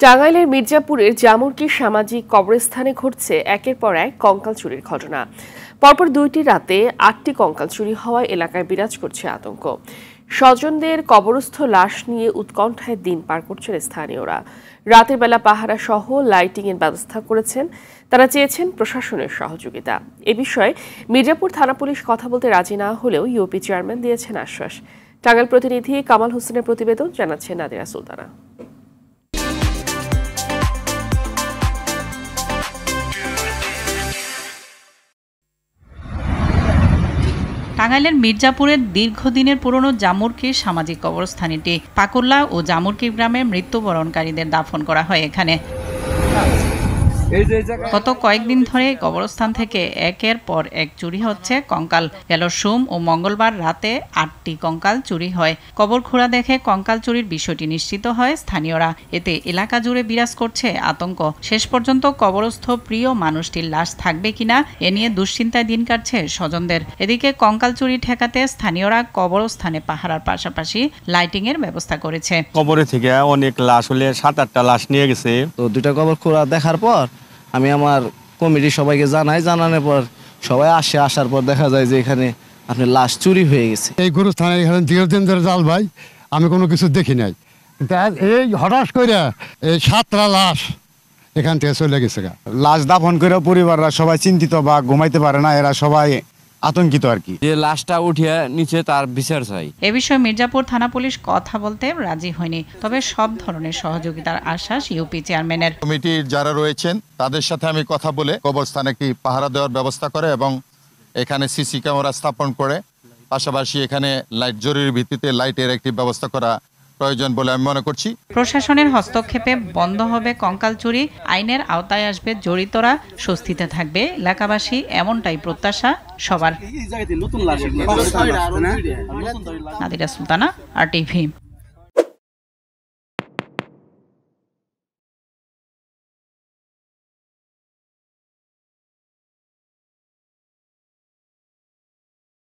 টাঙ্গাইলের মির্জাপুরের জামুরকি সামাজিক কবরস্থানে ঘটছে একের পর এক কঙ্কাল চুরির ঘটনা। পরপর 2টি রাতে 8টি কঙ্কাল চুরি হওয়ায় এলাকায় বিরাজ করছে আতঙ্ক। স্বজনদের কবরস্থ লাশ নিয়ে উৎকণ্ঠায় দিন পার করছেন স্থানীয়রা। রাতের বেলা পাহারা সহ লাইটিং এর ব্যবস্থা করেছেন। তারা চেয়েছেন প্রশাসনের সহযোগিতা। এ বিষয়ে মির্জাপুর থানা পুলিশ কথা বলতে রাজি না হলেও ইউপি চেয়ারম্যান দিয়েছেন আশ্বাস। টাঙ্গাইল প্রতিনিধি কামাল হোসেনের প্রতিবেদন জানাচ্ছেন নাদিরা সুলতানা। টাঙ্গাইলের মির্জাপুরের দীর্ঘদিনের পুরনো জামুরকি সামাজিক কবরস্থানটি পাকুল্লা ও জামুরকি গ্রামের মৃত্যুবরণকারীদের দাফন করা হয় এখানে। গত কয়েকদিন ধরে কবরস্থান থেকে একের পর এক চুরি হচ্ছে কঙ্কাল। গেল সোম ও মঙ্গলবার রাতে 8টি কঙ্কাল চুরি হয়। কবর খোঁড়া দেখে কঙ্কাল চুরির বিষয়টি নিশ্চিত হয় স্থানীয়রা। এতে এলাকা জুড়ে বিরাজ করছে আতঙ্ক। শেষ পর্যন্ত কবরস্থ প্রিয় মানুষটির লাশ থাকবে কিনা এ নিয়ে দুশ্চিন্তায় দিন কাটছে স্বজনদের। এদিকে কঙ্কাল চুরি ঠেকাতে স্থানীয়রা কবরস্থানে পাহারার পাশাপাশি লাইটিং এর ব্যবস্থা করেছে। কবরে থেকে অনেক লাশ হলে 7-8টা লাশ নিয়ে গেছে। তো 2টা কবর খোঁড়া দেখার পর আমি আমার কমিটি সবাইকে জানানোর পর সবাই আসার পর দেখা যায় যে এখানে আপনার লাশ চুরি হয়ে গেছে। এই গুরুস্থানে এখানে দীর্ঘদিন ধরে জাল ভাই, আমি কোনো কিছু দেখি নাই। এই হঠাৎ করে এই 7টা লাশ এখান থেকে চলে গেছে। লাশ দাফন করে পরিবাররা সবাই চিন্তিত বা ঘুমাইতে পারে না, এরা সবাই আতঙ্কিত আর কি। যে লাশটা উঠিয়ে নিচে তার বিচার চাই। এ বিষয়ে মির্জাপুর থানা পুলিশ কথা বলতে রাজি হয়নি, তবে সব ধরনের সহযোগিতার আশ্বাস ইউপি চেয়ারম্যানের। কমিটির যারা রয়েছেন তাদের সাথে আমি কথা বলে কবরস্থানে কি পাহারা দেওয়ার ব্যবস্থা করে এবং এখানে সিসি ক্যামেরা স্থাপন করে পাশাপাশি এখানে লাইট জরুরি ভিত্তিতে লাইটের একটি ব্যবস্থা করা প্রয়োজন বলে আমি মনে করছি। প্রশাসনের হস্তক্ষেপে বন্ধ হবে কঙ্কাল চুরি, আইনের আওতায় আসবে জড়িতরা, স্বস্তিতে থাকবে এলাকাবাসী, এমনটাই প্রত্যাশা সবার। নাদিরা সুলতানা, RTV।